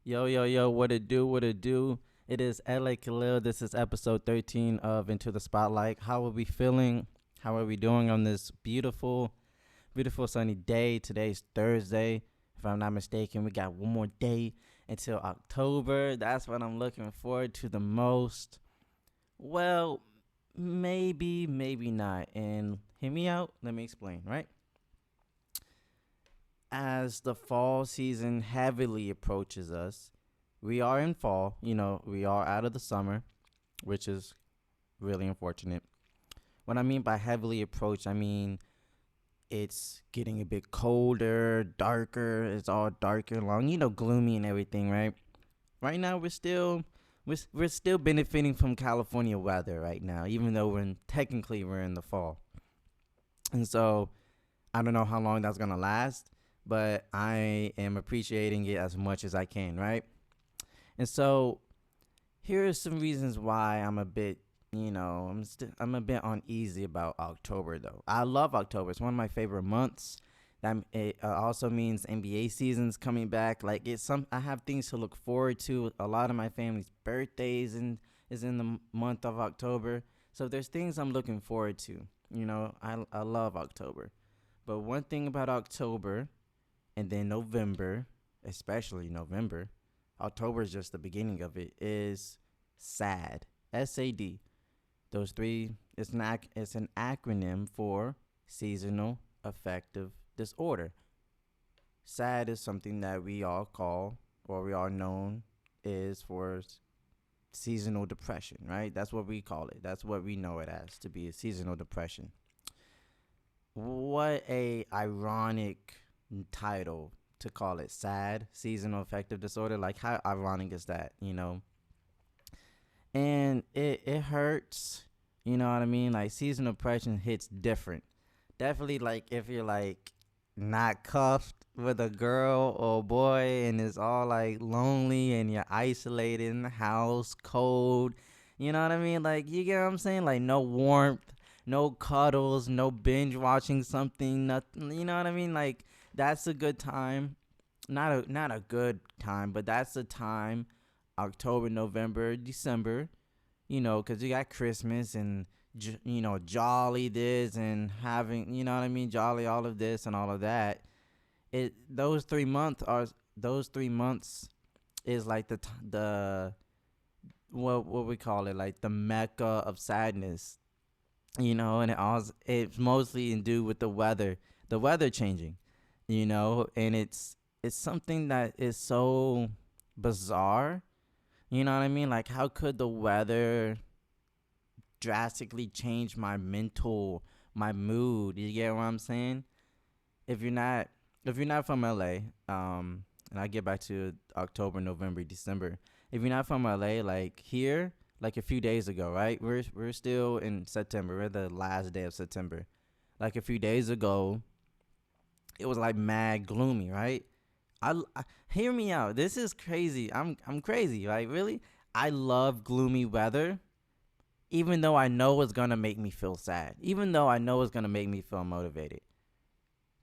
Yo, yo, yo, what it do, what it do? It is L.A Khalil. This is episode 13 of Into the Spotlight. How are we feeling? How are we doing on this beautiful, beautiful sunny day? Today's Thursday. If I'm not mistaken, we got one more day until October. That's what I'm looking forward to the most. Well, maybe, maybe not. And hear me out. Let me explain, right? As the fall season heavily approaches us, we are in fall. We are out of the summer, which is really unfortunate. What I mean by heavily approach, I mean it's getting a bit colder, darker. It's all darker, long, gloomy and everything, right? Right now, we're still benefiting from California weather right now, even though technically we're in the fall. And so I don't know how long that's gonna last, but I am appreciating it as much as I can, right? And so here are some reasons why I'm a bit, I'm a bit uneasy about October though. I love October. It's one of my favorite months. That it also means NBA season's coming back. Like I have things to look forward to. A lot of my family's birthdays is in the month of October. So there's things I'm looking forward to. I love October. But one thing about October and then November, especially November, October is just the beginning of it, is SAD. SAD. Those three, it's an acronym for Seasonal Affective Disorder. SAD is something that we all call, or we all known is for seasonal depression, right? That's what we call it. That's what we know it as, to be a seasonal depression. What a ironic title to call it, SAD, seasonal affective disorder. Like, how ironic is that, and it hurts, you know what I mean? Like, seasonal depression hits different. Definitely, like, if you're like not cuffed with a girl or boy and it's all like lonely and you're isolated in the house, cold, you know what I mean? Like, you get what I'm saying? Like, no warmth, no cuddles, no binge watching something, nothing, you know what I mean? Like, that's a good time. Not a good time, but that's the time. October, November, December, because you got Christmas and jolly this and having, you know what I mean, jolly all of this and all of that. It those 3 months is like the what we call it, like the mecca of sadness, and it's mostly in due with the weather changing, and it's something that is so bizarre. You know what I mean? Like, how could the weather drastically change my mood? You get what I'm saying? If you're not, if you're not from LA, and I get back to October, November, December. If you're not from LA, like here, like a few days ago, right? We're still in September. We're the last day of September. Like a few days ago, it was like mad gloomy, right? I hear me out. This is crazy. I'm crazy. Like, really, I love gloomy weather, even though I know it's gonna make me feel sad. Even though I know it's gonna make me feel motivated.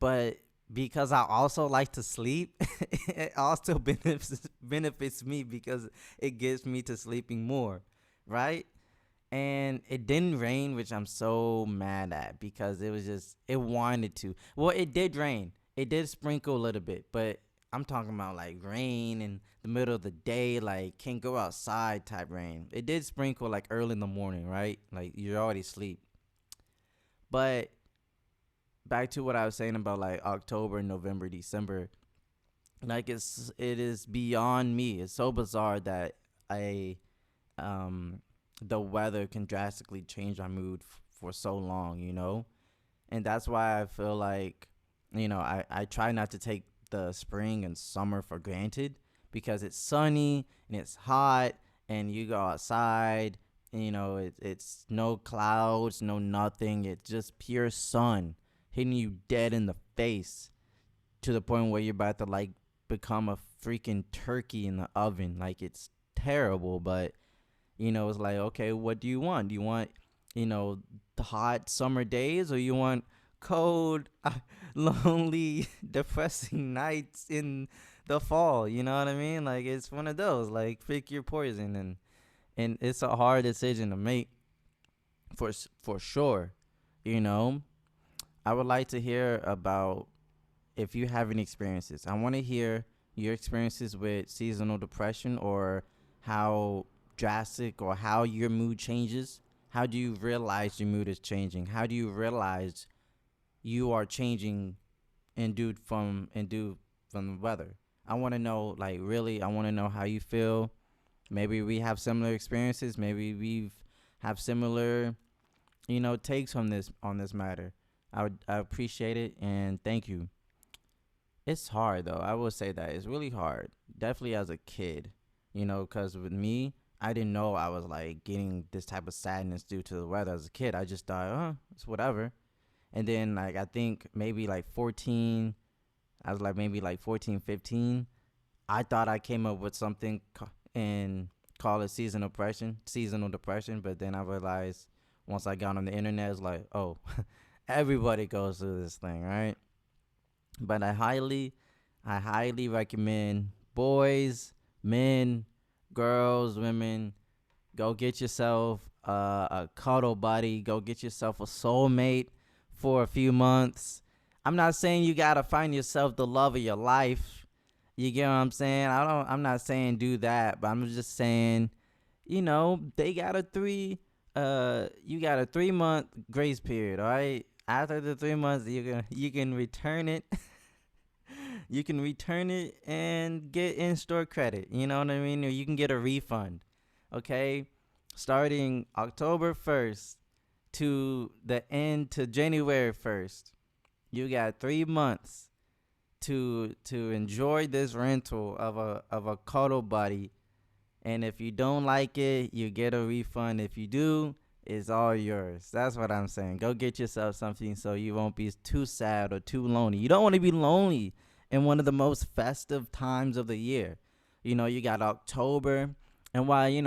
But because I also like to sleep, it also benefits me because it gets me to sleeping more, right? And it didn't rain, which I'm so mad at because it wanted to. Well, it did rain. It did sprinkle a little bit, but I'm talking about like rain in the middle of the day, like can't go outside type rain. It did sprinkle like early in the morning, right? Like you're already asleep. But back to what I was saying about like October, November, December, like it is beyond me. It's so bizarre that I um the weather can drastically change my mood for so long, and that's why I feel like, I try not to take the spring and summer for granted because it's sunny and it's hot and you go outside, and, it's no clouds, no nothing. It's just pure sun hitting you dead in the face to the point where you're about to like become a freaking turkey in the oven. Like, it's terrible, but it's like, okay, what do you want? Do you want, the hot summer days, or you want cold, lonely, depressing nights in the fall. You know what I mean? Like it's one of those. Like pick your poison, and it's a hard decision to make for sure. You know, I would like to hear about if you have any experiences. I want to hear your experiences with seasonal depression or how drastic or how your mood changes. How do you realize your mood is changing? How do you realize you are changing and due from the weather? I want to know, like, really, I want to know how you feel. Maybe we have similar experiences. Maybe we've have similar, takes on this matter. I appreciate it and thank you. It's hard though. I will say that it's really hard. Definitely as a kid, because with me, I didn't know I was like getting this type of sadness due to the weather as a kid. I just thought, it's whatever. And then like I think maybe like 14, I was like maybe like 14, 15. I thought I came up with something and call it seasonal depression. But then I realized once I got on the internet, it's like, oh, everybody goes through this thing, right? But I highly recommend boys, men, girls, women, go get yourself a cuddle buddy. Go get yourself a soulmate for a few months. I'm not saying you gotta find yourself the love of your life. You get what I'm saying? I'm not saying do that, but I'm just saying, they got a you got a 3 month grace period, all right? After the 3 months, you can return it. You can return it and get in-store credit. You know what I mean? Or you can get a refund. Okay, starting October 1st to January 1st, you got 3 months to enjoy this rental of a cuddle buddy. And if you don't like it, you get a refund. If you do, it's all yours. That's what I'm saying. Go get yourself something so you won't be too sad or too lonely. You don't want to be lonely in one of the most festive times of the year. You got October, and while we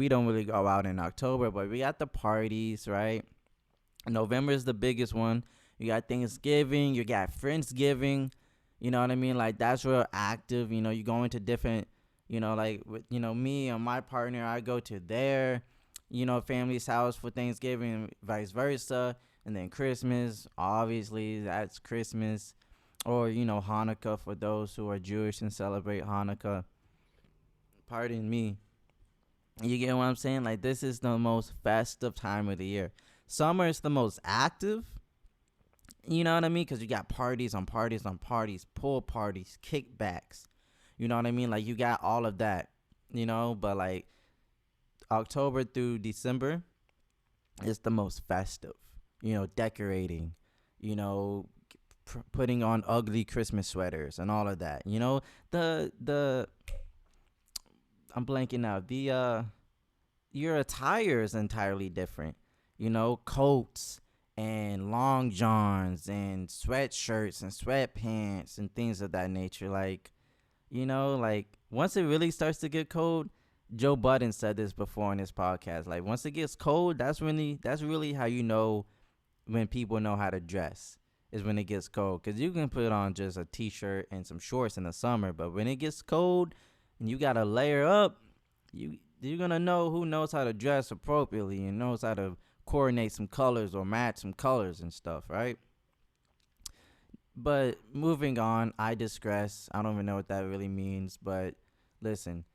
don't really go out in October, but we got the parties, right? November is the biggest one. You got Thanksgiving, you got Friendsgiving. You know what I mean? Like that's real active. You go into different, like with me and my partner, I go to their, family's house for Thanksgiving, and vice versa, and then Christmas. Obviously, that's Christmas, or Hanukkah for those who are Jewish and celebrate Hanukkah. Pardon me. You get what I'm saying? Like this is the most festive time of the year. Summer is the most active. You know what I mean? Because you got parties on parties on parties, pool parties, kickbacks. You know what I mean? Like you got all of that. But like October through December is the most festive. Decorating. You know, putting on ugly Christmas sweaters and all of that. The I'm blanking out. The your attire is entirely different. Coats and long johns and sweatshirts and sweatpants and things of that nature. Like once it really starts to get cold, Joe Budden said this before in his podcast. Like once it gets cold, that's really how you know when people know how to dress is when it gets cold. Because you can put on just a t-shirt and some shorts in the summer, but when it gets cold and you gotta layer up, you're gonna know who knows how to dress appropriately and knows how to coordinate some colors or match some colors and stuff, right? But moving on, I digress. I don't even know what that really means, but listen,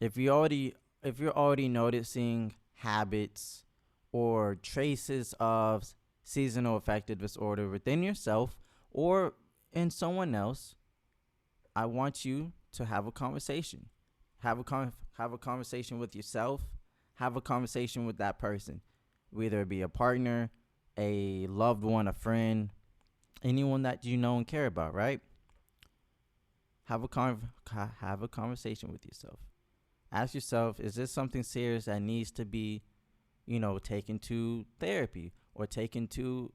if you're already noticing habits or traces of seasonal affective disorder within yourself or in someone else, I want you to have a conversation. Have a conversation with yourself. Have a conversation with that person, whether it be a partner, a loved one, a friend, anyone that you know and care about. Right? Have a conversation with yourself. Ask yourself, is this something serious that needs to be, taken to therapy or taken to,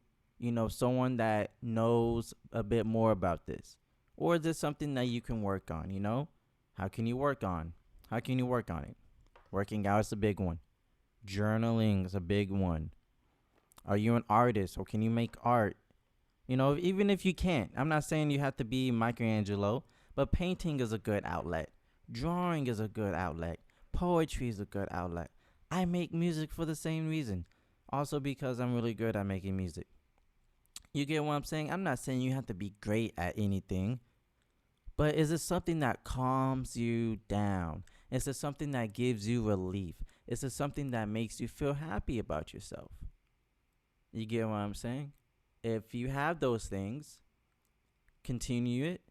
someone that knows a bit more about this? Or is this something that you can work on, How can you work on? How can you work on it? Working out is a big one. Journaling is a big one. Are you an artist, or can you make art? You know, even if you can't, I'm not saying you have to be Michelangelo, but painting is a good outlet. Drawing is a good outlet. Poetry is a good outlet. I make music for the same reason. Also because I'm really good at making music. You get what I'm saying? I'm not saying you have to be great at anything, but is it something that calms you down? Is it something that gives you relief? Is it something that makes you feel happy about yourself? You get what I'm saying? If you have those things, continue it.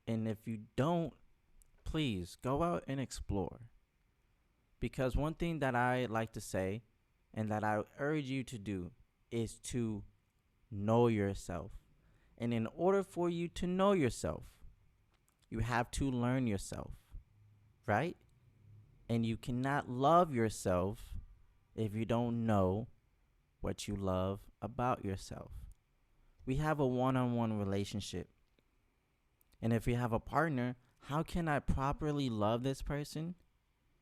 And if you don't, please go out and explore. Because one thing that I like to say and that I urge you to do is to know yourself. And in order for you to know yourself, you have to learn yourself, right? And you cannot love yourself if you don't know what you love about yourself. We have a one-on-one relationship. And if you have a partner, how can I properly love this person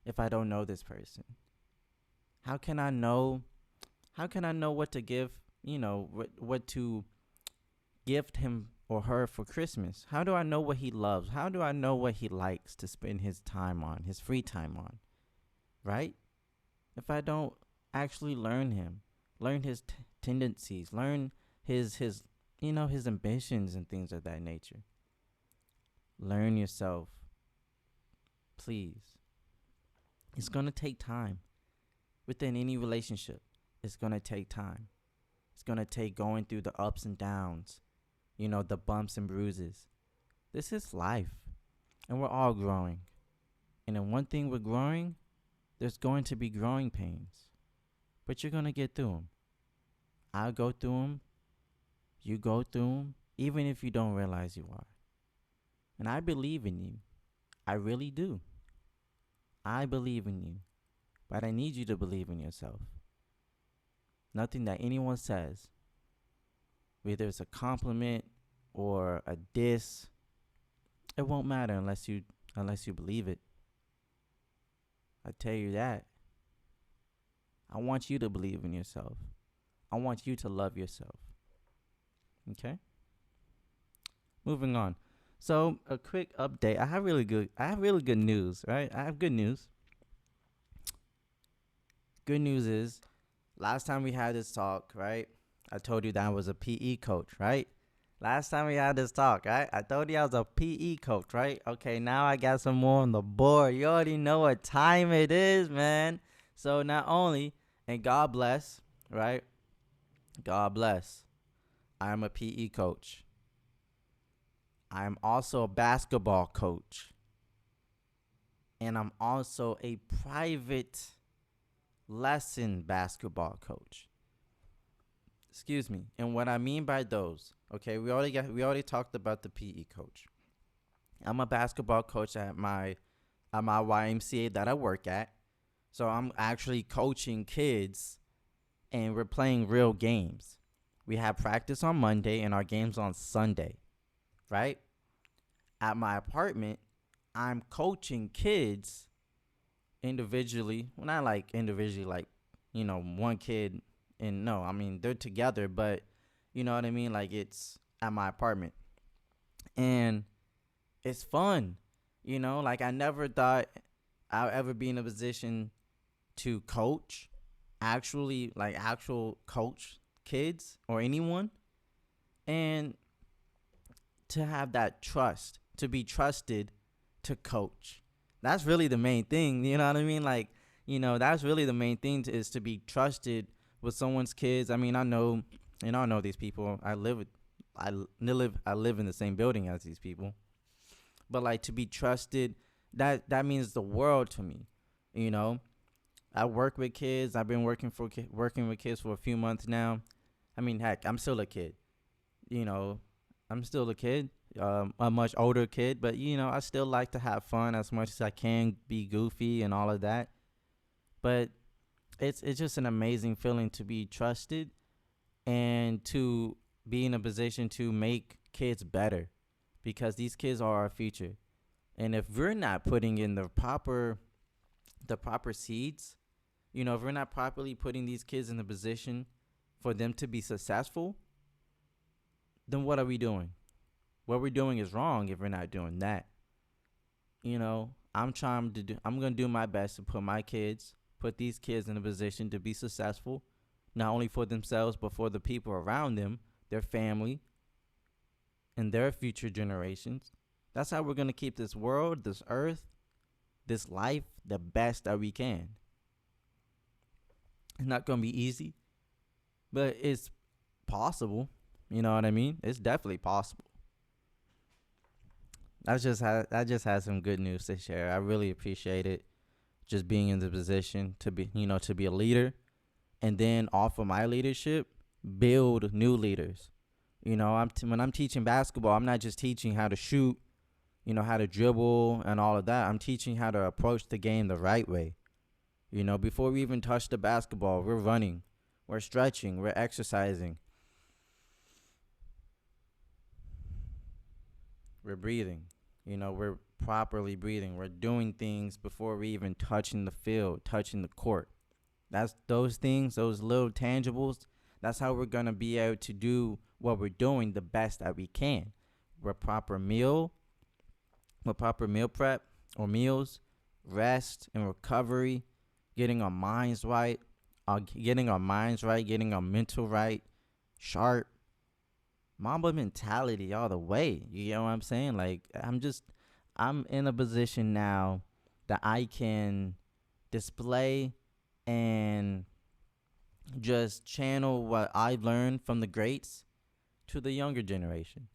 if I don't know this person? How can I know what to give, what to gift him or her for Christmas? How do I know what he loves? How do I know what he likes to spend his time on, his free time on? Right? If I don't actually learn him, learn his tendencies, learn his his ambitions and things of that nature. Learn yourself. Please. It's going to take time. Within any relationship, it's going to take time. It's going to take going through the ups and downs, the bumps and bruises. This is life, and we're all growing. And in one thing we're growing, there's going to be growing pains, but you're going to get through them. I'll go through them. You go through them, even if you don't realize you are. And I believe in you. I really do. I believe in you, but I need you to believe in yourself. Nothing that anyone says, whether it's a compliment or a diss, it won't matter unless you believe it. I tell you that. I want you to believe in yourself. I want you to love yourself. Okay? Moving on. So, a quick update. I have really good news, right? I have good news. Good news is, last time we had this talk, right? I told you that I was a PE coach, right? Last time we had this talk, right? I told you I was a PE coach, right? Okay, now I got some more on the board. You already know what time it is, man. So not only, and God bless, right? God bless. I'm a PE coach. I'm also a basketball coach. And I'm also a private lesson basketball coach. Excuse me. And what I mean by those, okay, we already talked about the PE coach. I'm a basketball coach at my YMCA that I work at. So I'm actually coaching kids, and we're playing real games. We have practice on Monday and our games on Sunday, right? At my apartment, I'm coaching kids individually. Well, not like individually, like, one kid. And no, I mean, they're together, but you know what I mean? Like, it's at my apartment. And it's fun. Like, I never thought I'd ever be in a position to coach, actual coach kids or anyone. And to have that trust, to be trusted to coach. That's really the main thing. You know what I mean? Like, that's really the main thing is to be trusted with someone's kids. I mean, I know these people. I live in the same building as these people. But like, to be trusted, that means the world to me. I work with kids. I've been working with kids for a few months now. I mean, heck, I'm still a kid. I'm still a kid, a much older kid, but I still like to have fun as much as I can, be goofy and all of that. But it's just an amazing feeling to be trusted and to be in a position to make kids better, because these kids are our future. And if we're not putting in the proper seeds, if we're not properly putting these kids in the position for them to be successful, then what are we doing? What we're doing is wrong if we're not doing that. I'm gonna do my best to put these kids in a position to be successful, not only for themselves but for the people around them, their family, and their future generations. That's how we're gonna keep this world, this earth, this life the best that we can. It's not gonna be easy, but it's possible. You know what I mean? It's definitely possible. I just had some good news to share. I really appreciate it. Just being in the position to be a leader, and then off of my leadership, build new leaders. When I'm teaching basketball, I'm not just teaching how to shoot, how to dribble and all of that. I'm teaching how to approach the game the right way. Before we even touch the basketball, we're running, we're stretching, we're exercising, we're breathing. We're properly breathing. We're doing things before we even touching the field, touching the court. That's those things, those little tangibles. That's how we're going to be able to do what we're doing the best that we can. With proper meal prep or meals, rest and recovery, getting our minds right, getting our mental right, sharp, Mamba mentality all the way. You know what I'm saying? Like, I'm in a position now that I can display and just channel what I learned from the greats to the younger generation.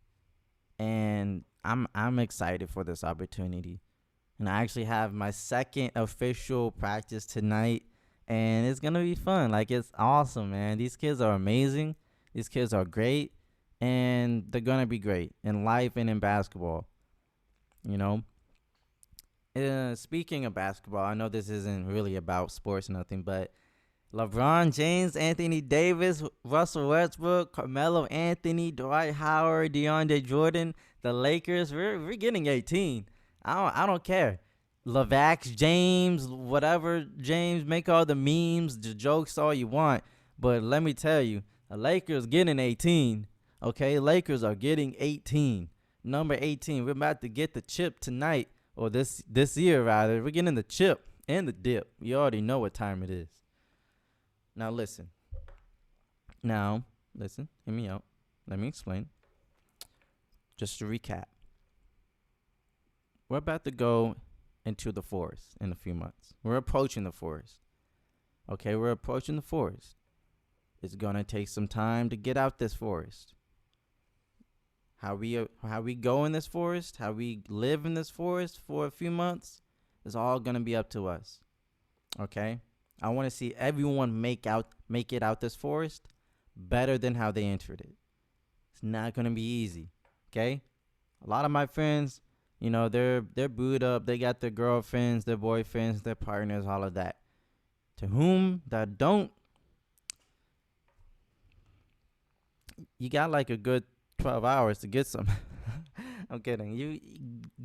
And I'm excited for this opportunity. And I actually have my second official practice tonight, and it's going to be fun. Like, it's awesome, man. These kids are amazing. These kids are great. And they're going to be great in life and in basketball. Speaking of basketball, I know this isn't really about sports or nothing, but LeBron James, Anthony Davis, Russell Westbrook, Carmelo Anthony, Dwight Howard, DeAndre Jordan, the Lakers, we're getting 18. I don't care. Levax James, whatever James, make all the memes, the jokes, all you want. But let me tell you, the Lakers getting 18. Okay, Lakers are getting 18. Number 18. We're about to get the chip tonight, or this year rather. We're getting the chip and the dip. You already know what time it is. Now listen. Hear me out. Let me explain. Just to recap. We're about to go into the forest in a few months. We're approaching the forest. Okay, we're approaching the forest. It's going to take some time to get out this forest. How we go in this forest, how we live in this forest for a few months is all going to be up to us. Okay? I want to see everyone make it out this forest better than how they entered it. It's not going to be easy. Okay? A lot of my friends, they're booed up. They got their girlfriends, their boyfriends, their partners, all of that. To whom that don't, you got like a good 12 hours to get some. I'm kidding. You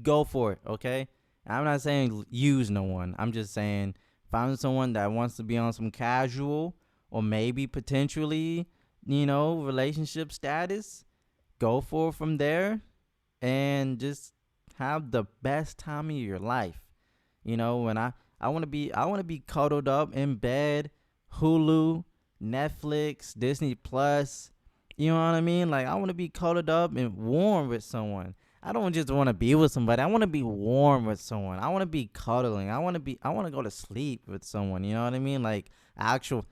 go for it, okay? I'm not saying use no one. I'm just saying find someone that wants to be on some casual or maybe potentially, relationship status. Go for it from there and just have the best time of your life. When I want to be cuddled up in bed, Hulu, Netflix, Disney Plus. You know what I mean? Like, I want to be cuddled up and warm with someone. I don't just want to be with somebody. I want to be warm with someone. I want to be cuddling. I want to go to sleep with someone. You know what I mean? Like, actually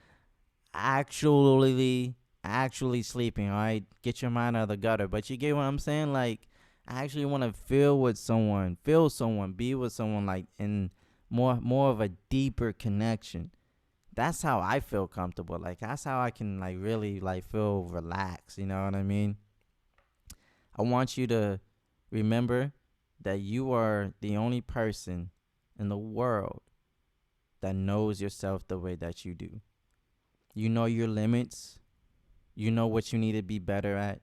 sleeping. All right, get your mind out of the gutter. But you get what I'm saying? Like, I actually want to feel someone, be with someone, like in more of a deeper connection. That's how I feel comfortable. Like, that's how I can like really like feel relaxed. You know what I mean? I want you to remember that you are the only person in the world that knows yourself the way that you do. You know your limits. You know what you need to be better at.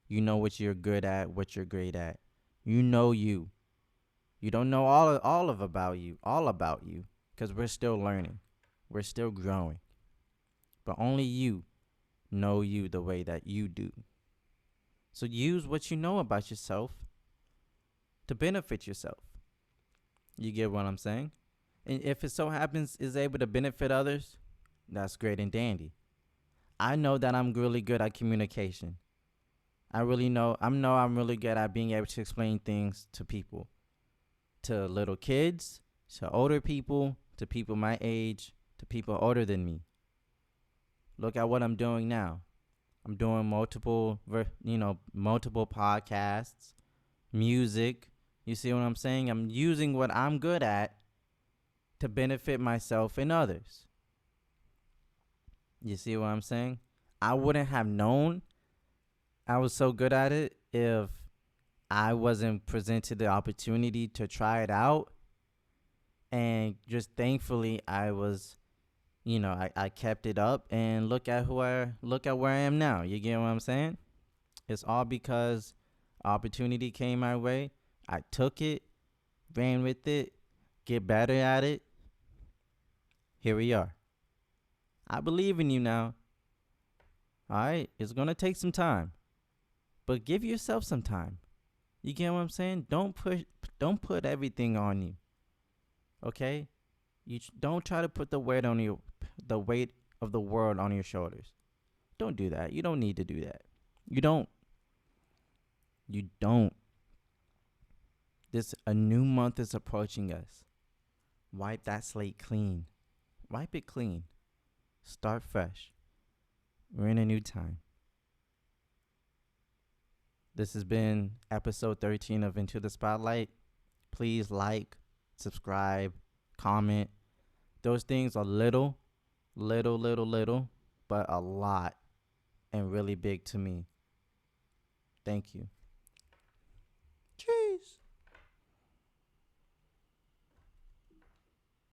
You know what you're good at, what you're great at. You know you. You don't know all about you, because we're still learning. We're still growing. But only you know you the way that you do. So use what you know about yourself to benefit yourself. You get what I'm saying? And if it so happens is able to benefit others, that's great and dandy. I know that I'm really good at communication. I know I'm really good at being able to explain things to people, to little kids, to older people, to people my age, to people older than me. Look at what I'm doing now. I'm doing multiple podcasts, music. You see what I'm saying? I'm using what I'm good at to benefit myself and others. You see what I'm saying? I wouldn't have known I was so good at it if I wasn't presented the opportunity to try it out. And just thankfully, I kept it up, and look at where I am now. You get what I'm saying? It's all because opportunity came my way. I took it, ran with it, get better at it. Here we are. I believe in you now. All right, it's gonna take some time, but give yourself some time. You get what I'm saying? Don't put everything on you. Okay? Don't try to put the weight of the world on your shoulders. Don't do that. You don't need to do that. You don't. You don't. A new month is approaching us. Wipe that slate clean. Wipe it clean. Start fresh. We're in a new time. This has been episode 13 of Into the Spotlight. Please like, subscribe, comment. Those things are little, but a lot and really big to me. Thank you.